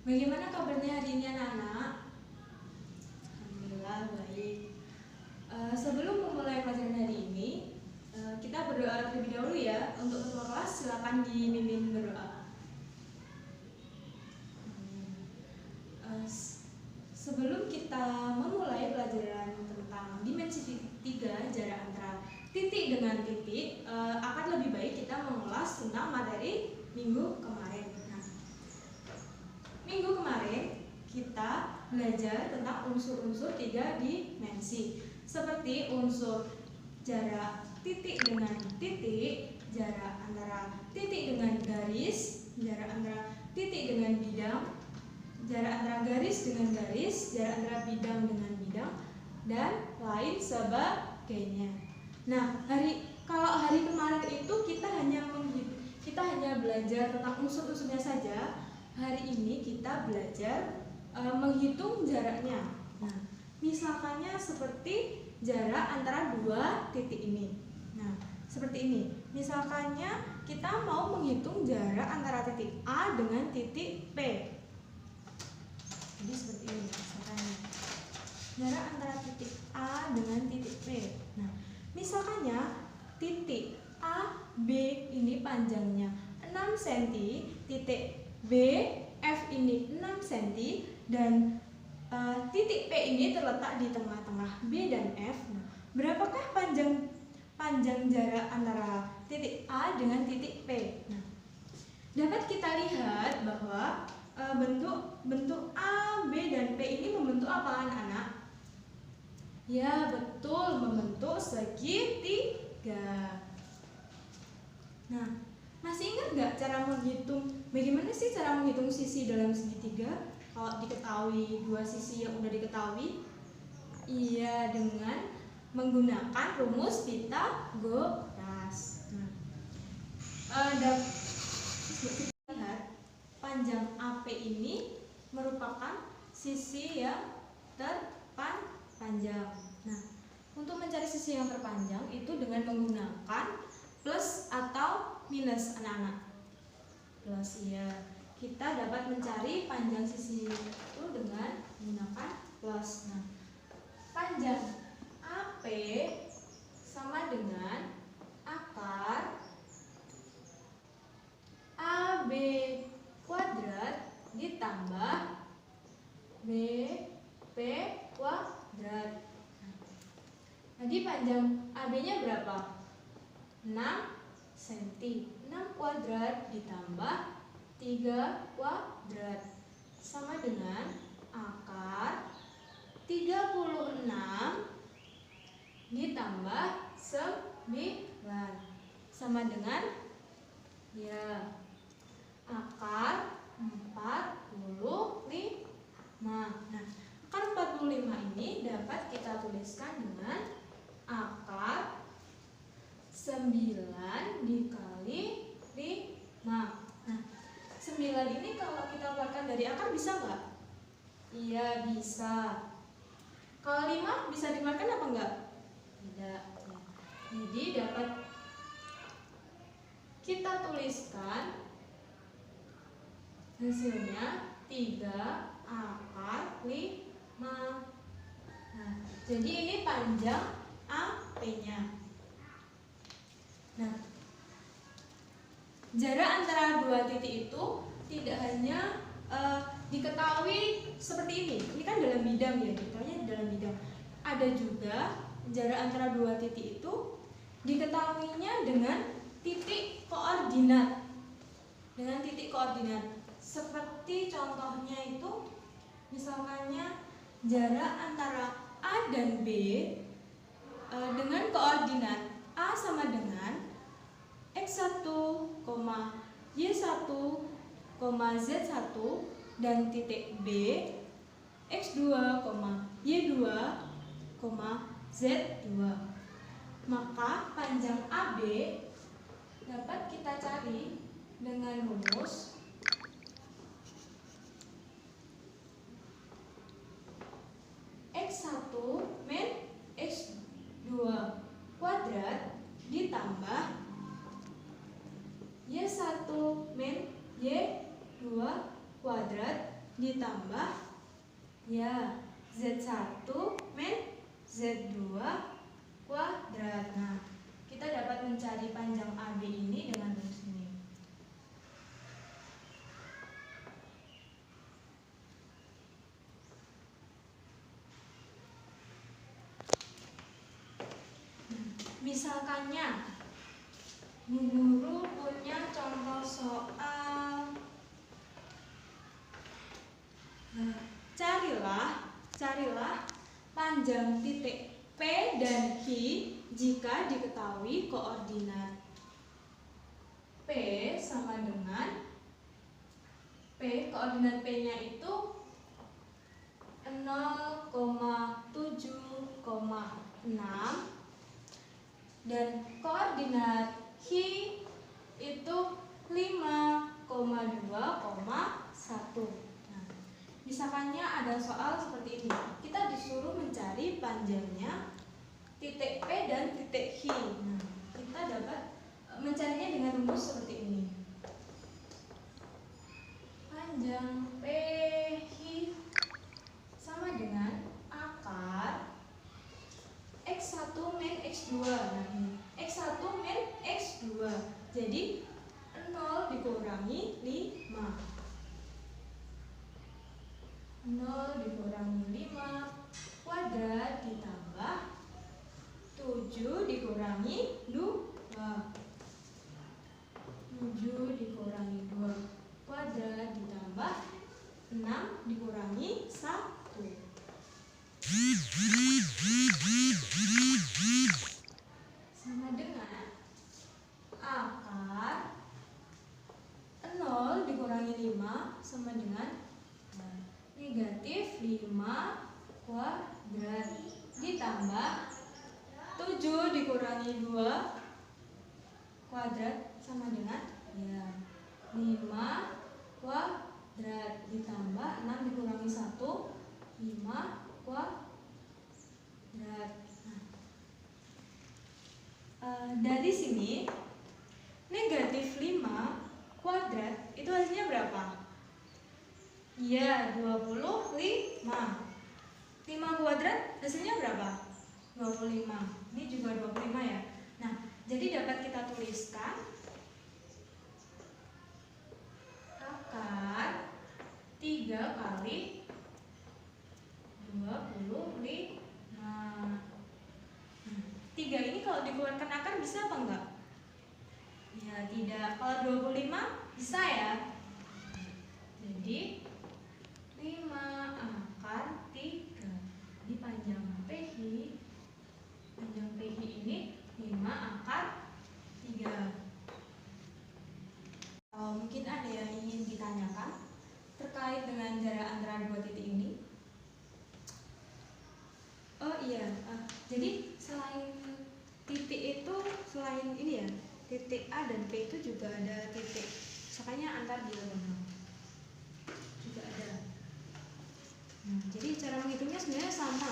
Bagaimana kabarnya hari ini anak-anak? Alhamdulillah baik. Sebelum memulai pelajaran hari ini, kita berdoa terlebih dahulu ya. Untuk ketua kelas silakan dipimpin berdoa. Sebelum kita memulai pelajaran tentang dimensi 3 jarak antara titik dengan titik, akan lebih baik kita mengulas tentang materi minggu kemarin. Minggu kemarin kita belajar tentang unsur-unsur 3 dimensi, seperti unsur jarak titik dengan titik, jarak antara titik dengan garis, jarak antara titik dengan bidang, jarak antara garis dengan garis, jarak antara bidang dengan bidang, dan lain sebagainya. Nah, kalau hari kemarin itu kita hanya belajar tentang unsur-unsurnya saja. Hari ini kita belajar menghitung jaraknya. Nah, misalkannya seperti jarak antara dua titik ini. Nah, seperti ini. Misalkannya kita mau menghitung jarak antara titik A dengan titik P. Jadi seperti ini misalkannya. Jarak antara titik A dengan titik P. Nah, misalkannya titik A, B ini panjangnya 6 cm, titik B, F ini 6 cm, dan titik P ini terletak di tengah-tengah B dan F. Nah, berapakah panjang jarak antara titik A dengan titik P? Nah, dapat kita lihat bahwa bentuk A, B, dan P ini membentuk apa anak-anak? Ya, betul, membentuk segitiga. Nah, masih ingat nggak cara menghitung? Bagaimana sih cara menghitung sisi dalam segitiga? Kalau diketahui dua sisi yang udah diketahui, iya, dengan menggunakan rumus Pitagoras. Nah, kita lihat panjang AP ini merupakan sisi yang terpanjang. Nah, untuk mencari sisi yang terpanjang itu dengan menggunakan plus atau minus anak-anak. Plus, ya. Kita dapat mencari panjang sisi itu dengan menggunakan plus. Nah, panjang AP sama dengan akar AB kuadrat ditambah BP kuadrat. Jadi panjang AB-nya berapa? 6 cm. 6 kuadrat ditambah 3 kuadrat sama dengan akar 36 ditambah 9 sama dengan, ya, akar 45. Nah, akar 45 ini dapat kita tuliskan dengan akar 9 dikali 5. Nah, 9 ini kalau kita keluarkan dari akar bisa nggak? Iya, bisa. Kalau 5 bisa dikeluarkan apa enggak? Tidak. Jadi dapat kita tuliskan hasilnya 3 akar 5. Nah, jadi ini panjang AP-nya. Nah, jarak antara dua titik itu tidak hanya diketahui seperti ini. Ini kan dalam bidang ya, diketahuinya dalam bidang. Ada juga jarak antara dua titik itu diketahuinya dengan titik koordinat. Dengan titik koordinat. Seperti contohnya itu, misalkannya jarak antara A dan B dengan koordinat A sama dengan X1, Y1, Z1 dan titik B X2, Y2, Z2. Maka panjang AB dapat kita cari dengan rumus X1 min X2 kuadrat ditambah Y1 min Y2 kuadrat ditambah ya Z1 min Z2 kuadrat. Nah, kita dapat mencari panjang AB ini dengan rumus ini. Misalkannya Bu Guru punya contoh soal, carilah panjang titik P dan Q jika diketahui koordinat. P sama dengan koordinat P-nya itu 0,7,6 dan koordinat Q itu 5,2,1. Nah, misalkannya ada soal seperti ini, kita disuruh mencari panjangnya titik P dan titik Q. Nah, kita dapat mencarinya dengan rumus seperti ini. Panjang PQ sama dengan akar X1 min X2. Nah, ini X1 min X2. Jadi 0 dikurangi 5. 0 dikurangi 5 kuadrat ditambah 7 dikurangi 2. 7 dikurangi 2 kuadrat ditambah 6 dikurangi 1. Sama dengan akar 0 dikurangi 5 sama dengan negatif 5 kuadrat ditambah 7 dikurangi 2 kuadrat sama dengan 5 kuadrat ditambah 6 dikurangi 1, 5 kuadrat. Dari sini negatif 5 kuadrat itu hasilnya berapa? Ya, 25. 5 kuadrat hasilnya berapa? 25. Ini juga 25 ya. Nah, jadi dapat kita tuliskan akar 3 kali 25. 3 ini kalau dikeluarkan akar bisa apa enggak? Ya, tidak. Kalau 25 bisa ya. Jadi 5 akar 3. Di panjang PQ ini 5 akar 3. Mungkin ada yang ingin ditanyakan terkait dengan jarak antara dua titik ini. Oh iya, jadi selain titik itu, selain ini ya, titik A dan P itu juga ada titik, makanya antar diagonal juga ada. Nah, jadi cara menghitungnya sebenarnya sama.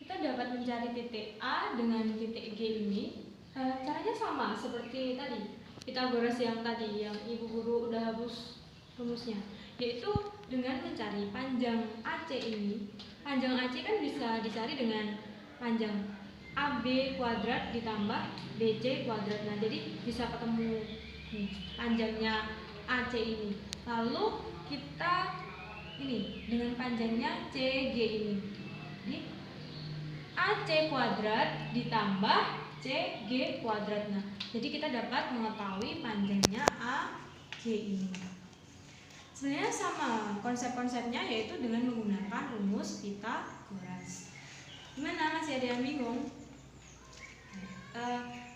Kita dapat mencari titik A dengan titik G ini. Caranya sama seperti tadi Pythagoras yang tadi, yang Ibu Guru udah hapus rumusnya, yaitu dengan mencari panjang AC ini. Panjang AC kan bisa dicari dengan panjang AB kuadrat ditambah BC kuadrat. Nah, jadi bisa ketemu panjangnya AC ini. Lalu kita ini dengan panjangnya CG ini. Jadi AC kuadrat ditambah CG kuadrat. Nah, jadi kita dapat mengetahui panjangnya AC ini. Sebenarnya sama konsep-konsepnya, yaitu dengan menggunakan rumus Pythagoras. Gimana, masih ada yang bingung?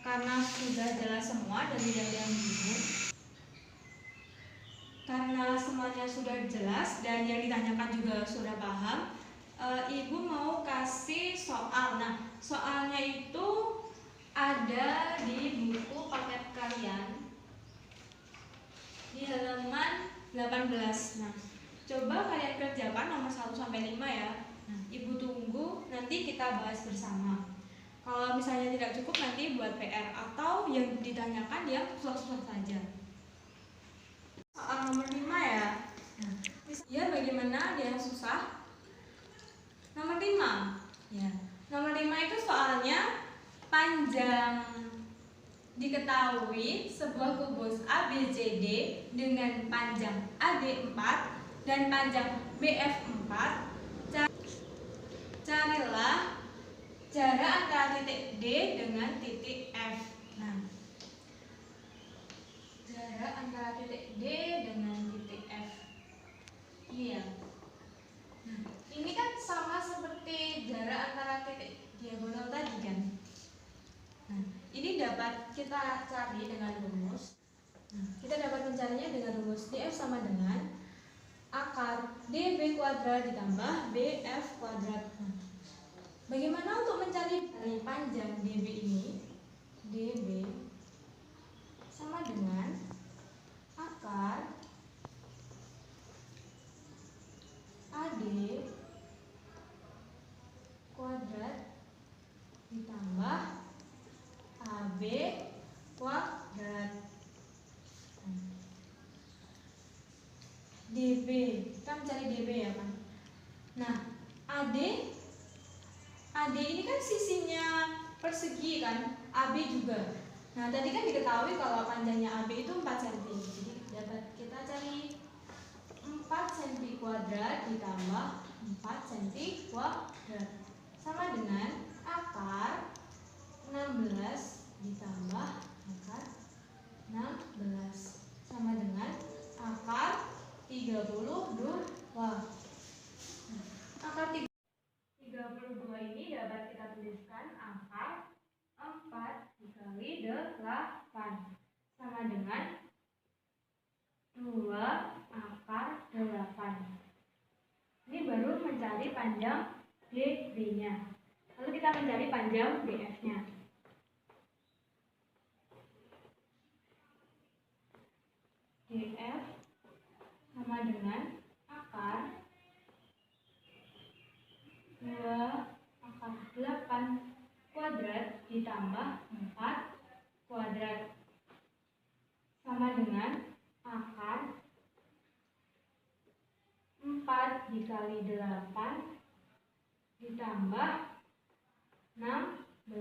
Karena sudah jelas semua dan tidak ada yang bingung. Karena semuanya sudah jelas dan yang ditanyakan juga sudah paham, Ibu mau kasih soal. Nah, soalnya itu ada di buku paket kalian di halaman 18. Nah, coba kalian kerjakan nomor 1 sampai 5 ya. Nah, Ibu tunggu, nanti kita bahas bersama. Kalau misalnya tidak cukup, nanti buat PR atau yang ditanyakan yang susah-susah saja. Soal nomor 5 ya. Nah, Ya, bagaimana dia yang susah? Nomor 5. Ya. Nomor 5 itu soalnya panjang. Diketahui sebuah kubus ABCD dengan panjang AD 4 dan panjang BF 4. Carilah jarak antara titik D dengan titik F. Nah, jarak antara titik D dengan titik F. Iya. Nah, ini kan sama seperti jarak antara titik diagonal tadi kan. Nah, ini dapat kita cari dengan rumus. Nah, kita dapat mencarinya dengan rumus DF sama dengan akar DB kuadrat ditambah BF kuadrat. Nah, bagaimana untuk mencari panjang DB ini? DB sama dengan akar AD kuadrat ditambah AB kuadrat. DB, kita mencari DB ya kan. Nah, AD ini kan sisinya persegi kan, AB juga. Nah, tadi kan diketahui kalau panjangnya AB itu 4 cm. Jadi dapat kita cari 4 cm kuadrat ditambah 4 cm kuadrat sama dengan akar 16 ditambah akar 16 sama dengan akar 32. Akar 32 ini dapat kita tuliskan akar 4 dikali 8 sama dengan 2 akar 8. Ini baru mencari panjang DB-nya. Lalu kita mencari panjang BF-nya. DF sama dengan akar 2 akar 8 kuadrat ditambah 4 kuadrat sama dengan akar 4 dikali 8 ditambah 16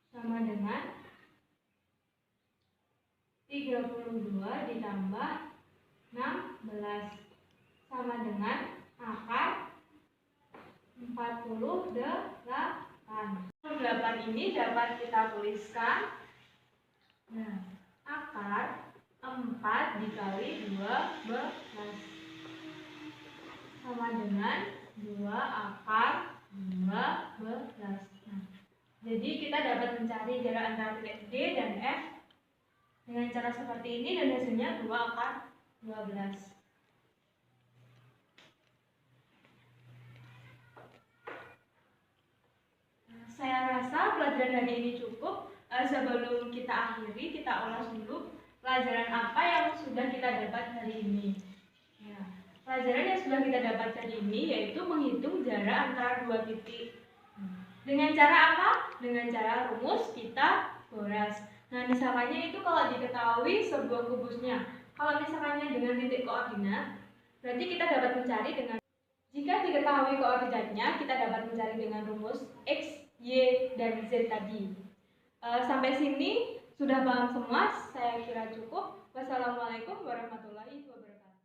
sama dengan 32 ditambah 16 sama dengan akar 48. 48 ini dapat kita tuliskan. Nah, akar 4 dikali 12 sama dengan 2 akar 12. Nah, jadi kita dapat mencari jarak antara titik D dan F dengan cara seperti ini dan hasilnya 2 akar 12. Saya rasa pelajaran hari ini cukup. Sebelum kita akhiri, kita ulas dulu pelajaran apa yang sudah kita dapat hari ini. Ya, pelajaran yang sudah kita dapat hari ini yaitu menghitung jarak antara dua titik. Dengan cara apa? Dengan cara rumus Pythagoras. Nah, misalkannya itu kalau diketahui sebuah kubusnya. Kalau misalkannya dengan titik koordinat, berarti kita dapat mencari dengan, jika diketahui koordinatnya, kita dapat mencari dengan rumus X, Y, dan Z tadi. Sampai sini sudah paham semua? Saya kira cukup. Wassalamualaikum warahmatullahi wabarakatuh.